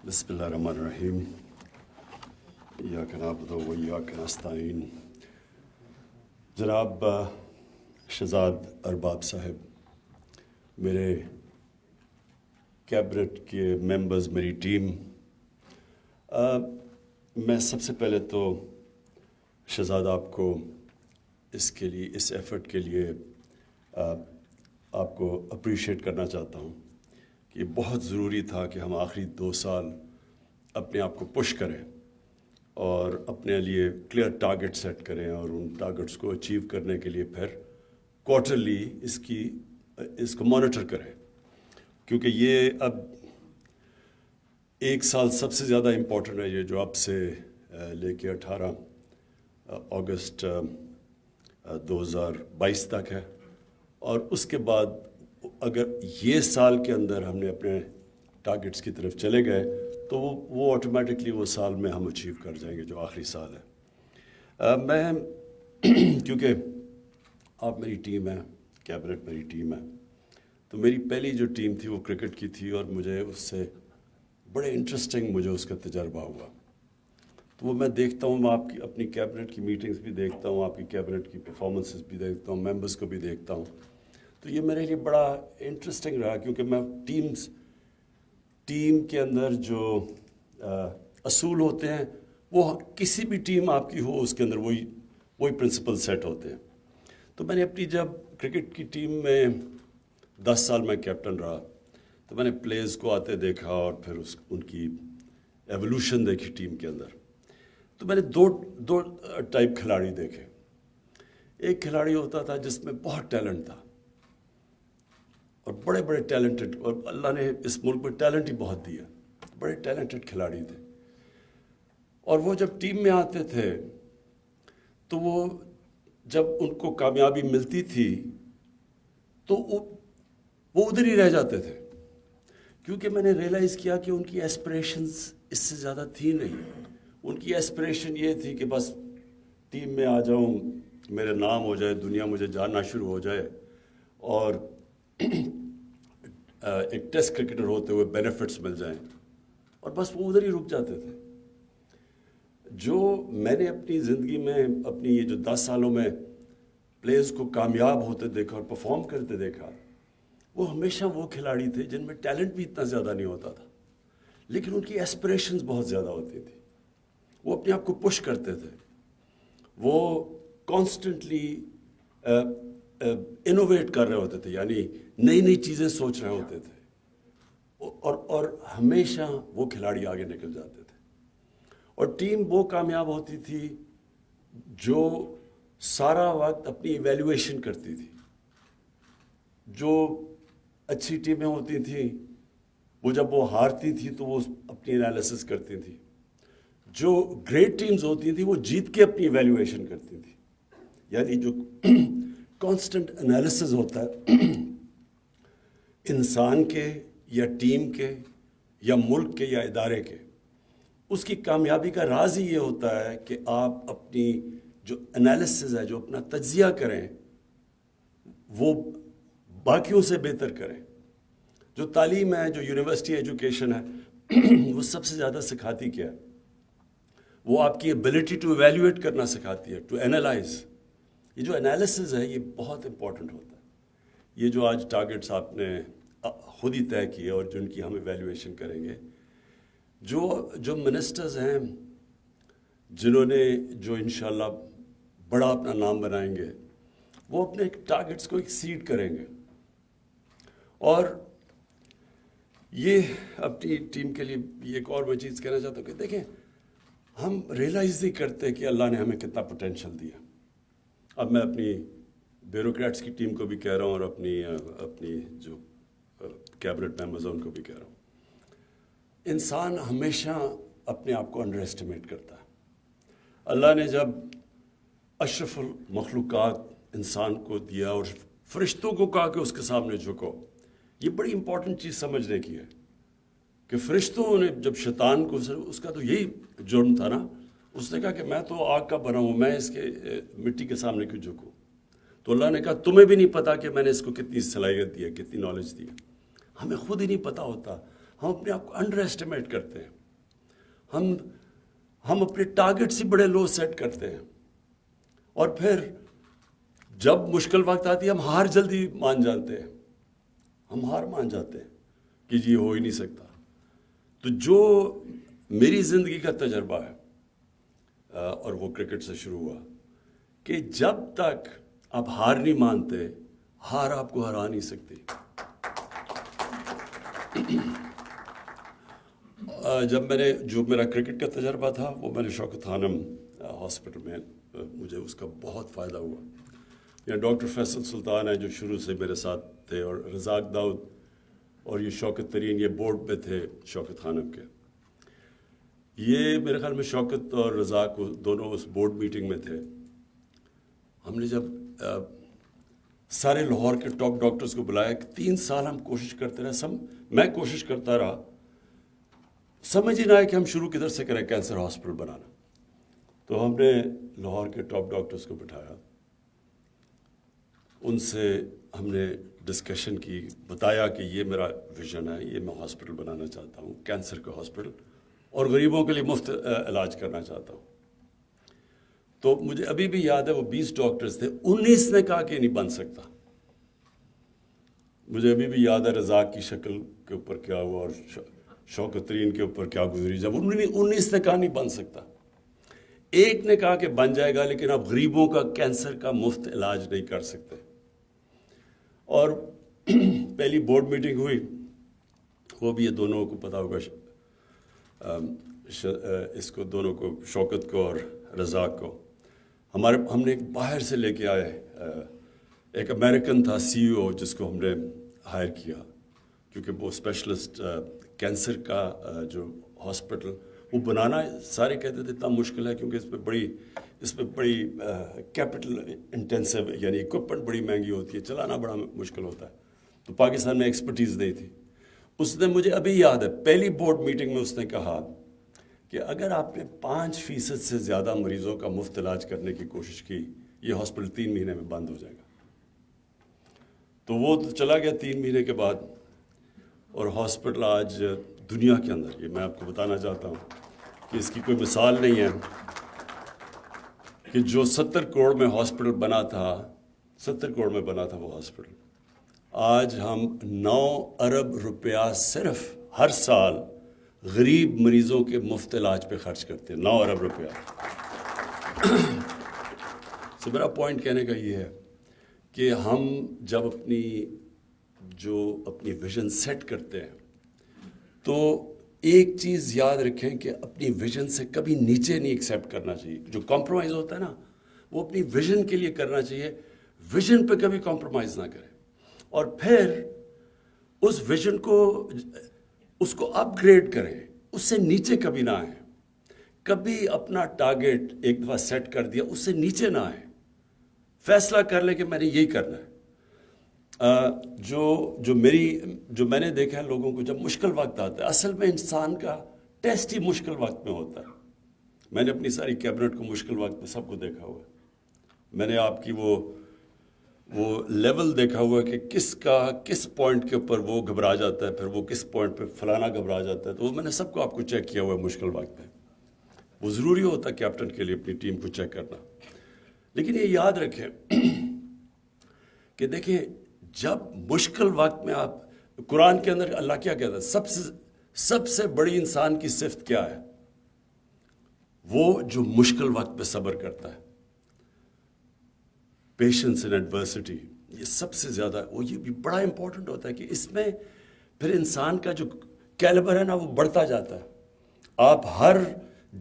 بسم اللہ الرحمن الرحیم ایاک نعبد و ایاک نستعین۔ جناب شہزاد ارباب صاحب، میرے کیبنٹ کے ممبرز، میری ٹیم، میں سب سے پہلے تو شہزاد آپ کو اس کے لیے، اس ایفرٹ کے لیے آپ کو اپریشیٹ کرنا چاہتا ہوں کہ بہت ضروری تھا کہ ہم آخری 2 سال اپنے آپ کو پش کریں اور اپنے لیے کلیئر ٹارگٹ سیٹ کریں اور ان ٹارگٹس کو اچیو کرنے کے لیے پھر کوارٹرلی اس کو مانیٹر کریں، کیونکہ یہ اب 1 سال سب سے زیادہ امپورٹنٹ ہے، یہ جو اب سے لے کے 18 اگست 2022 تک ہے، اور اس کے بعد اگر یہ سال کے اندر ہم نے اپنے ٹارگٹس کی طرف چلے گئے تو وہ آٹومیٹکلی وہ سال میں ہم اچیو کر جائیں گے جو آخری سال ہے۔ میں کیونکہ آپ میری ٹیم ہے، کیبنٹ میری ٹیم ہے، تو میری پہلی جو ٹیم تھی وہ کرکٹ کی تھی اور مجھے اس سے بڑے انٹرسٹنگ مجھے اس کا تجربہ ہوا۔ تو وہ میں دیکھتا ہوں، میں آپ کی اپنی کیبنٹ کی میٹنگز بھی دیکھتا ہوں، آپ کی کیبنٹ کی پرفارمنسز بھی دیکھتا ہوں، ممبرز کو بھی دیکھتا ہوں، تو یہ میرے لیے بڑا انٹرسٹنگ رہا، کیونکہ میں ٹیم کے اندر جو اصول ہوتے ہیں وہ کسی بھی ٹیم آپ کی ہو اس کے اندر وہی پرنسپل سیٹ ہوتے ہیں۔ تو میں نے اپنی جب کرکٹ کی ٹیم میں 10 سال میں کیپٹن رہا تو میں نے پلیئرز کو آتے دیکھا اور پھر ان کی ایولیوشن دیکھی ٹیم کے اندر۔ تو میں نے دو ٹائپ کھلاڑی دیکھے۔ ایک کھلاڑی ہوتا تھا جس میں بہت ٹیلنٹ تھا اور بڑے ٹیلنٹڈ، اور اللہ نے اس ملک میں ٹیلنٹ ہی بہت دیا، بڑے ٹیلنٹڈ کھلاڑی تھے، اور وہ جب ٹیم میں آتے تھے تو وہ جب ان کو کامیابی ملتی تھی تو وہ ادھر ہی رہ جاتے تھے، کیونکہ میں نے ریئلائز کیا کہ ان کی ایسپریشنز اس سے زیادہ تھی نہیں۔ ان کی ایسپریشن یہ تھی کہ بس ٹیم میں آ جاؤں، میرا نام ہو جائے، دنیا مجھے جاننا شروع ہو جائے، اور ایک ٹیسٹ کرکٹر ہوتے ہوئے بینیفٹس مل جائیں، اور بس وہ ادھر ہی رک جاتے تھے۔ جو میں نے اپنی زندگی میں، اپنی یہ جو 10 سالوں میں پلیئرز کو کامیاب ہوتے دیکھا اور پرفارم کرتے دیکھا، وہ ہمیشہ وہ کھلاڑی تھے جن میں ٹیلنٹ بھی اتنا زیادہ نہیں ہوتا تھا، لیکن ان کی ایسپریشنز بہت زیادہ ہوتی تھی، وہ اپنے آپ کو پش کرتے تھے، وہ کانسٹنٹلی انوویٹ کر رہے ہوتے تھے، یعنی نئی چیزیں سوچ رہے ہوتے تھے، اور ہمیشہ وہ کھلاڑی آگے نکل جاتے تھے، اور ٹیم وہ کامیاب ہوتی تھی جو سارا وقت اپنی ایویلیویشن کرتی تھی۔ جو اچھی ٹیمیں ہوتی تھیں وہ جب وہ ہارتی تھی تو وہ اپنی انالیسس کرتی تھی، جو گریٹ ٹیمز ہوتی تھیں وہ جیت کے اپنی ایویلیویشن کرتی تھی، یعنی جو کانسٹنٹ انالیسز ہوتا ہے انسان کے یا ٹیم کے یا ملک کے یا ادارے کے، اس کی کامیابی کا راز ہی یہ ہوتا ہے کہ آپ اپنی جو انالیسز ہے، جو اپنا تجزیہ کریں، وہ باقیوں سے بہتر کریں۔ جو تعلیم ہے، جو یونیورسٹی ایجوکیشن ہے، وہ سب سے زیادہ سکھاتی کیا ہے؟ وہ آپ کی ایبلٹی ٹو ایویلیویٹ کرنا سکھاتی ہے، ٹو اینالائز۔ یہ جو انالیسز ہے یہ بہت امپورٹنٹ ہوتا ہے۔ یہ جو آج ٹارگٹس آپ نے خود ہی طے کیے اور جن کی ہم ایویلیویشن کریں گے، جو منسٹرز ہیں جنہوں نے جو انشاءاللہ بڑا اپنا نام بنائیں گے، وہ اپنے ٹارگٹس کو ایکسیڈ کریں گے، اور یہ اپنی ٹیم کے لیے ایک اور میں چیز کہنا چاہتا ہوں کہ دیکھیں، ہم ریئلائز نہیں کرتے کہ اللہ نے ہمیں کتنا پوٹینشیل دیا۔ اب میں اپنی بیوروکریٹس کی ٹیم کو بھی کہہ رہا ہوں اور اپنی جو کیبنٹ ممبرز ہیں ان کو بھی کہہ رہا ہوں، انسان ہمیشہ اپنے آپ کو انڈر ایسٹیمیٹ کرتا ہے۔ اللہ نے جب اشرف المخلوقات انسان کو دیا اور فرشتوں کو کہا کہ اس کے سامنے جھکو، یہ بڑی امپورٹنٹ چیز سمجھنے کی ہے کہ فرشتوں نے جب شیطان کو، اس کا تو یہی جرم تھا نا، اس نے کہا کہ میں تو آگ کا بنا ہوں، میں اس کے مٹی کے سامنے کیوں جھکوں؟ تو اللہ نے کہا تمہیں بھی نہیں پتا کہ میں نے اس کو کتنی صلاحیت دی ہے، کتنی نالج دی ہے۔ ہمیں خود ہی نہیں پتا ہوتا، ہم اپنے آپ کو انڈر ایسٹیمیٹ کرتے ہیں۔ ہم اپنے ٹارگٹ سے بڑے لو سیٹ کرتے ہیں، اور پھر جب مشکل وقت آتی ہے ہم ہار جلدی مان جاتے ہیں، ہم ہار مان جاتے ہیں کہ جی ہو ہی نہیں سکتا۔ تو جو میری زندگی کا تجربہ ہے، اور وہ کرکٹ سے شروع ہوا، کہ جب تک آپ ہار نہیں مانتے، ہار آپ کو ہرا نہیں سکتی۔ جب جو میرا کرکٹ کا تجربہ تھا وہ میں نے شوکت خانم ہاسپٹل میں، مجھے اس کا بہت فائدہ ہوا۔ یہاں ڈاکٹر فیصل سلطان ہیں جو شروع سے میرے ساتھ تھے، اور رزاق داؤد اور یہ شوکت ترین، یہ بورڈ پہ تھے شوکت خانم کے۔ یہ میرے خیال میں شوکت اور رزاق دونوں اس بورڈ میٹنگ میں تھے۔ ہم نے جب سارے لاہور کے ٹاپ ڈاکٹرز کو بلایا، کہ 3 سال ہم کوشش کرتے رہے، میں کوشش کرتا رہا، سمجھ ہی نہ آئے کہ ہم شروع کدھر سے کریں کینسر ہاسپٹل بنانا۔ تو ہم نے لاہور کے ٹاپ ڈاکٹرز کو بٹھایا، ان سے ہم نے ڈسکشن کی، بتایا کہ یہ میرا ویژن ہے، یہ میں ہاسپٹل بنانا چاہتا ہوں، کینسر کا ہاسپٹل، اور غریبوں کے لیے مفت علاج کرنا چاہتا ہوں۔ تو مجھے ابھی بھی یاد ہے وہ 20 ڈاکٹرز تھے، 19 نے کہا کہ نہیں بن سکتا۔ مجھے ابھی بھی یاد ہے رزاق کی شکل کے اوپر کیا ہوا اور شوکت ترین کے اوپر کیا گزری، جب 19 نے کہا نہیں بن سکتا۔ ایک نے کہا کہ بن جائے گا، لیکن آپ غریبوں کا کینسر کا مفت علاج نہیں کر سکتے۔ اور پہلی بورڈ میٹنگ ہوئی، وہ بھی یہ دونوں کو پتا ہوگا، اس کو دونوں کو، شوکت کو اور رزاق کو، ہم نے ایک باہر سے لے کے آئے، ایک امریکن تھا CEO جس کو ہم نے ہائر کیا، کیونکہ وہ اسپیشلسٹ کینسر کا جو ہاسپٹل وہ بنانا، سارے کہتے تھے اتنا مشکل ہے کیونکہ اس پہ بڑی کیپٹل انٹینسو، یعنی اکوپمنٹ بڑی مہنگی ہوتی ہے، چلانا بڑا مشکل ہوتا ہے، تو پاکستان میں ایکسپرٹیز نہیں تھی۔ اس نے، مجھے ابھی یاد ہے، پہلی بورڈ میٹنگ میں اس نے کہا کہ اگر آپ نے 5% سے زیادہ مریضوں کا مفت علاج کرنے کی کوشش کی، یہ ہاسپٹل 3 مہینے میں بند ہو جائے گا۔ تو وہ تو چلا گیا 3 مہینے کے بعد، اور ہاسپٹل آج دنیا کے اندر، یہ میں آپ کو بتانا چاہتا ہوں کہ اس کی کوئی مثال نہیں ہے، کہ جو 70 کروڑ میں ہاسپٹل بنا تھا، 70 کروڑ میں بنا تھا وہ ہاسپٹل، آج ہم 9 ارب روپیہ صرف ہر سال غریب مریضوں کے مفت علاج پہ خرچ کرتے ہیں، 9 ارب روپیہ۔ تو میرا پوائنٹ کہنے کا یہ ہے کہ ہم جب اپنی ویژن سیٹ کرتے ہیں، تو ایک چیز یاد رکھیں کہ اپنی ویژن سے کبھی نیچے نہیں ایکسیپٹ کرنا چاہیے۔ جو کمپرومائز ہوتا ہے نا، وہ اپنی ویژن کے لیے کرنا چاہیے، ویژن پہ کبھی کمپرومائز نہ کریں، اور پھر اس ویژن کو اپ گریڈ کریں، اس سے نیچے کبھی نہ آئیں۔ کبھی اپنا ٹارگٹ ایک دفعہ سیٹ کر دیا، اس سے نیچے نہ آئیں، فیصلہ کر لیں کہ میں نے یہی کرنا ہے۔ جو میں نے دیکھا ہے لوگوں کو، جب مشکل وقت آتا ہے، اصل میں انسان کا ٹیسٹ ہی مشکل وقت میں ہوتا ہے۔ میں نے اپنی ساری کیبنٹ کو مشکل وقت میں سب کو دیکھا ہوا ہے، میں نے آپ کی وہ لیول دیکھا ہوا ہے کہ کس پوائنٹ کے اوپر وہ گھبرا جاتا ہے، پھر وہ کس پوائنٹ پہ فلانا گھبرا جاتا ہے، تو وہ میں نے سب کو آپ کو چیک کیا ہوا ہے مشکل وقت میں۔ وہ ضروری ہوتا ہے کیپٹن کے لیے اپنی ٹیم کو چیک کرنا۔ لیکن یہ یاد رکھیں کہ دیکھیں، جب مشکل وقت میں آپ، قرآن کے اندر اللہ کیا کہتا ہے، سب سے بڑی انسان کی صفت کیا ہے؟ وہ جو مشکل وقت پہ صبر کرتا ہے، پیشنس ان ایڈورسٹی، یہ سب سے زیادہ، وہ یہ بھی بڑا امپورٹنٹ ہوتا ہے کہ اس میں پھر انسان کا جو کیلیبر ہے نا، وہ بڑھتا جاتا ہے۔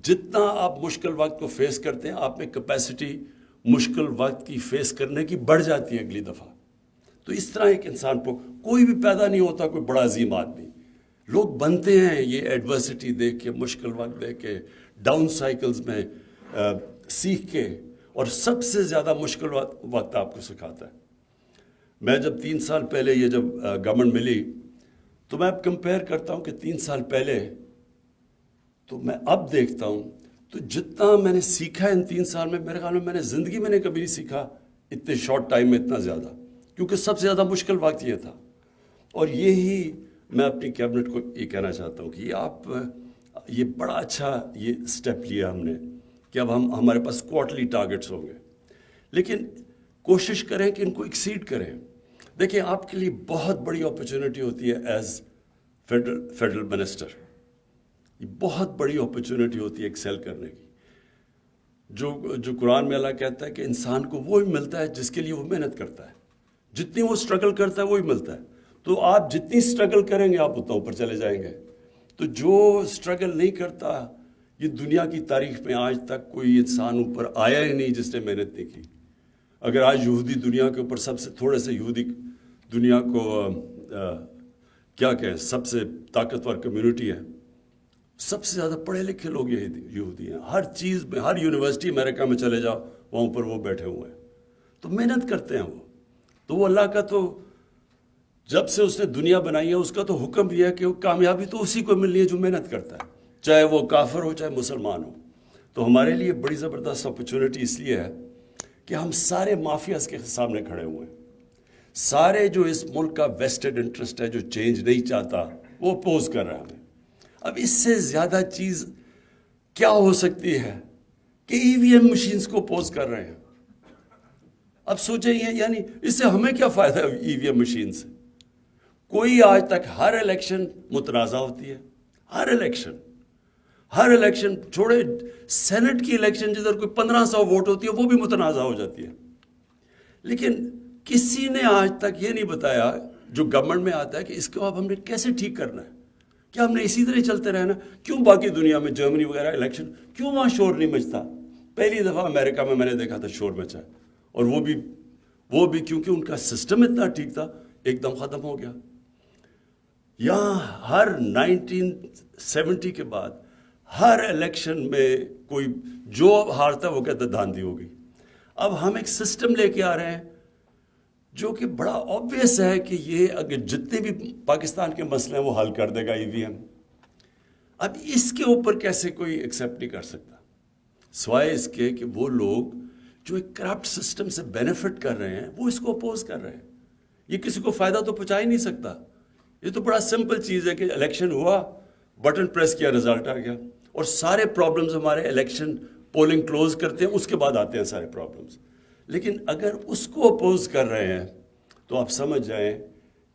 جتنا آپ مشکل وقت کو فیس کرتے ہیں، آپ میں کیپیسٹی مشکل وقت کی فیس کرنے کی بڑھ جاتی ہے اگلی دفعہ۔ تو اس طرح ایک انسان کو کوئی بھی پیدا نہیں ہوتا کوئی بڑا عظیم آدمی، لوگ بنتے ہیں یہ ایڈورسٹی دیکھ کے، مشکل وقت دیکھ کے، ڈاؤن سائیکلز میں سیکھ کے، اور سب سے زیادہ مشکل وقت آپ کو سکھاتا ہے۔ میں جب 3 سال پہلے یہ جب گورنمنٹ ملی، تو میں اب کمپیئر کرتا ہوں کہ 3 سال پہلے تو میں اب دیکھتا ہوں، تو جتنا میں نے سیکھا ان 3 سال میں، میرے خیال میں نے زندگی میں نے کبھی نہیں سیکھا اتنے شارٹ ٹائم میں اتنا زیادہ، کیونکہ سب سے زیادہ مشکل وقت یہ تھا۔ اور یہی میں اپنی کیبنٹ کو یہ کہنا چاہتا ہوں کہ یہ بڑا اچھا یہ سٹیپ لیا ہم نے کہ اب ہمارے پاس کوارٹرلی ٹارگٹس ہوں گے، لیکن کوشش کریں کہ ان کو ایکسیڈ کریں۔ دیکھیں آپ کے لیے بہت بڑی اپرچونٹی ہوتی ہے ایز فیڈرل منسٹر، یہ بہت بڑی اپرچونٹی ہوتی ہے ایکسیل کرنے کی۔ جو قرآن میں اللہ کہتا ہے کہ انسان کو وہی ملتا ہے جس کے لیے وہ محنت کرتا ہے، جتنی وہ سٹرگل کرتا ہے وہی ملتا ہے۔ تو آپ جتنی سٹرگل کریں گے آپ اتنا اوپر چلے جائیں گے۔ تو جو سٹرگل نہیں کرتا، یہ دنیا کی تاریخ میں آج تک کوئی انسان اوپر آیا ہی نہیں جس نے محنت نہیں کی۔ اگر آج یہودی دنیا کے اوپر سب سے تھوڑے سے یہودی دنیا کو کیا کہیں سب سے طاقتور کمیونٹی ہے، سب سے زیادہ پڑھے لکھے لوگ یہودی ہیں۔ ہر چیز میں، ہر یونیورسٹی امریکہ میں چلے جاؤ وہاں پر وہ بیٹھے ہوئے ہیں، تو محنت کرتے ہیں وہ۔ تو وہ اللہ کا تو جب سے اس نے دنیا بنائی ہے اس کا تو حکم بھی ہے کہ وہ کامیابی تو اسی کو ملنی ہے جو محنت کرتا ہے، چاہے وہ کافر ہو چاہے مسلمان ہو۔ تو ہمارے لیے بڑی زبردست اپرچونٹی اس لیے ہے کہ ہم سارے مافیاز کے سامنے کھڑے ہوئے ہیں، سارے جو اس ملک کا ویسٹڈ انٹرسٹ ہے جو چینج نہیں چاہتا وہ اپوز کر رہا ہے ہمیں۔ اب اس سے زیادہ چیز کیا ہو سکتی ہے کہ ای وی ایم مشینز کو اپوز کر رہے ہیں۔ اب سوچیں یعنی اس سے ہمیں کیا فائدہ ہے ای وی ایم مشین سے؟ کوئی آج تک ہر الیکشن متنازع ہوتی ہے، ہر الیکشن چھوڑے سینٹ کی الیکشن جدھر کوئی 1500 ووٹ ہوتی ہے وہ بھی متنازع ہو جاتی ہے، لیکن کسی نے آج تک یہ نہیں بتایا جو گورنمنٹ میں آتا ہے کہ اس کو اب ہم نے کیسے ٹھیک کرنا ہے۔ کیا ہم نے اسی طرح چلتے رہنا؟ کیوں باقی دنیا میں جرمنی وغیرہ الیکشن کیوں وہاں شور نہیں مچتا؟ پہلی دفعہ امریکہ میں نے دیکھا تھا شور مچا ہے، اور وہ بھی کیونکہ ان کا سسٹم اتنا ٹھیک تھا، ایک دم ختم ہو گیا۔ یہاں ہر 1970 کے بعد ہر الیکشن میں کوئی جو ہارتا وہ کہتا دھاندلی ہو گئی۔ اب ہم ایک سسٹم لے کے آ رہے ہیں جو کہ بڑا آبویس ہے کہ یہ اگر جتنے بھی پاکستان کے مسئلے ہیں وہ حل کر دے گا ای وی ایم۔ اب اس کے اوپر کیسے کوئی ایکسیپٹ نہیں کر سکتا سوائے اس کے کہ وہ لوگ جو ایک کرپٹ سسٹم سے بینیفٹ کر رہے ہیں وہ اس کو اپوز کر رہے ہیں۔ یہ کسی کو فائدہ تو پہنچا ہی نہیں سکتا۔ یہ تو بڑا سمپل چیز ہے کہ الیکشن ہوا، بٹن پریس کیا، رزلٹ آ گیا، اور سارے پرابلمز ہمارے الیکشن پولنگ کلوز کرتے ہیں اس کے بعد آتے ہیں سارے پرابلمز۔ لیکن اگر اس کو اپوز کر رہے ہیں تو آپ سمجھ جائیں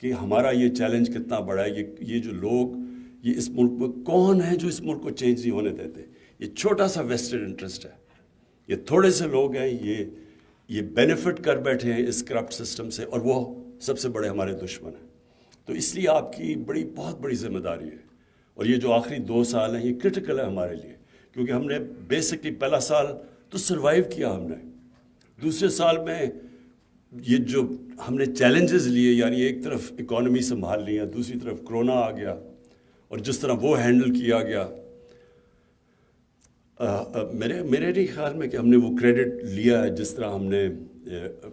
کہ ہمارا یہ چیلنج کتنا بڑا ہے۔ یہ جو لوگ یہ اس ملک میں کون ہیں جو اس ملک کو چینج نہیں ہونے دیتے؟ یہ چھوٹا سا ویسٹڈ انٹرسٹ ہے، یہ تھوڑے سے لوگ ہیں، یہ بینیفٹ کر بیٹھے ہیں اس کرپٹ سسٹم سے، اور وہ سب سے بڑے ہمارے دشمن ہیں۔ تو اس لیے آپ کی بہت بڑی ذمہ داری ہے، اور یہ جو آخری 2 سال ہیں یہ کرٹیکل ہے ہمارے لیے، کیونکہ ہم نے بیسکلی پہلا سال تو سروائیو کیا ہم نے، دوسرے سال میں یہ جو ہم نے چیلنجز لیے، یعنی ایک طرف اکانومی سنبھال لی ہے، دوسری طرف کرونا آ گیا، اور جس طرح وہ ہینڈل کیا گیا، میرے نہیں خیال میں کہ ہم نے وہ کریڈٹ لیا ہے جس طرح ہم نے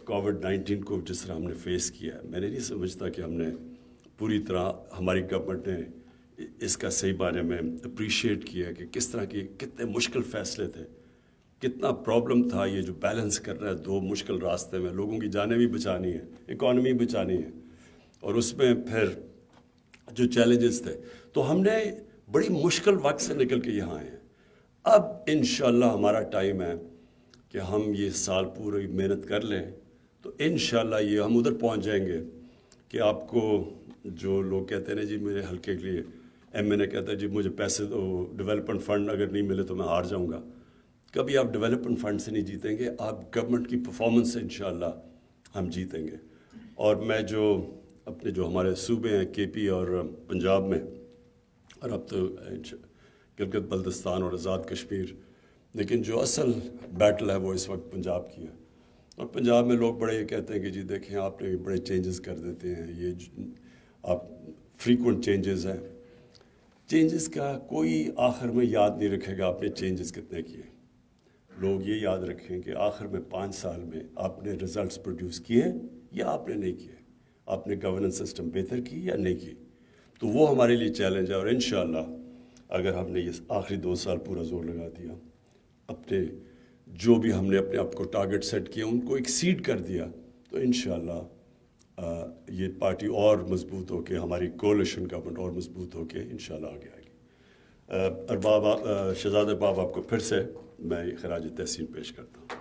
کووڈ-19 کو جس طرح ہم نے فیس کیا ہے۔ میں نہیں سمجھتا کہ ہم نے پوری طرح ہماری گورنمنٹ نے اس کا صحیح بارے میں اپریشیٹ کیا کہ کس طرح کی کتنے مشکل فیصلے تھے، کتنا پرابلم تھا یہ جو بیلنس کرنا ہے 2 مشکل راستے میں، لوگوں کی جانیں بھی بچانی ہے، اکانومی بچانی ہے، اور اس میں پھر جو چیلنجز تھے۔ تو ہم نے بڑی مشکل وقت سے نکل کے یہاں آئے ہیں۔ اب انشاءاللہ ہمارا ٹائم ہے کہ ہم یہ سال پوری محنت کر لیں، تو انشاءاللہ یہ ہم ادھر پہنچ جائیں گے کہ آپ کو جو لوگ کہتے ہیں نا جی میرے حلقے کے لیے ایم این اے کہتا ہے جی مجھے پیسے دو، ڈیولپمنٹ فنڈ اگر نہیں ملے تو میں ہار جاؤں گا۔ کبھی آپ ڈیولپمنٹ فنڈ سے نہیں جیتیں گے، آپ گورنمنٹ کی پرفارمنس سے انشاءاللہ ہم جیتیں گے۔ اور میں اپنے جو ہمارے صوبے ہیں کے پی اور پنجاب میں، اور اب تو گلگت بلتستان اور آزاد کشمیر، لیکن جو اصل بیٹل ہے وہ اس وقت پنجاب کی ہے۔ اور پنجاب میں لوگ بڑے یہ کہتے ہیں کہ جی دیکھیں آپ نے بڑے چینجز کر دیتے ہیں، یہ آپ فریکوینٹ چینجز ہیں۔ چینجز کا کوئی آخر میں یاد نہیں رکھے گا آپ نے چینجز کتنے کیے۔ لوگ یہ یاد رکھیں کہ آخر میں 5 سال میں آپ نے رزلٹس پروڈیوس کیے یا آپ نے نہیں کیے، آپ نے گورننس سسٹم بہتر کی یا نہیں کی۔ تو وہ ہمارے لیے چیلنج ہے، اور انشاءاللہ اگر ہم نے یہ آخری 2 سال پورا زور لگا دیا، اپنے جو بھی ہم نے اپنے آپ کو ٹارگٹ سیٹ کیا ان کو ایکسیڈ کر دیا، تو انشاءاللہ یہ پارٹی اور مضبوط ہو کے، ہماری کولیشن گورنمنٹ اور مضبوط ہو کے انشاءاللہ آگے آئے گی۔ ارباب شہزاد ارباب آپ کو پھر سے میں خراج تحسین پیش کرتا ہوں.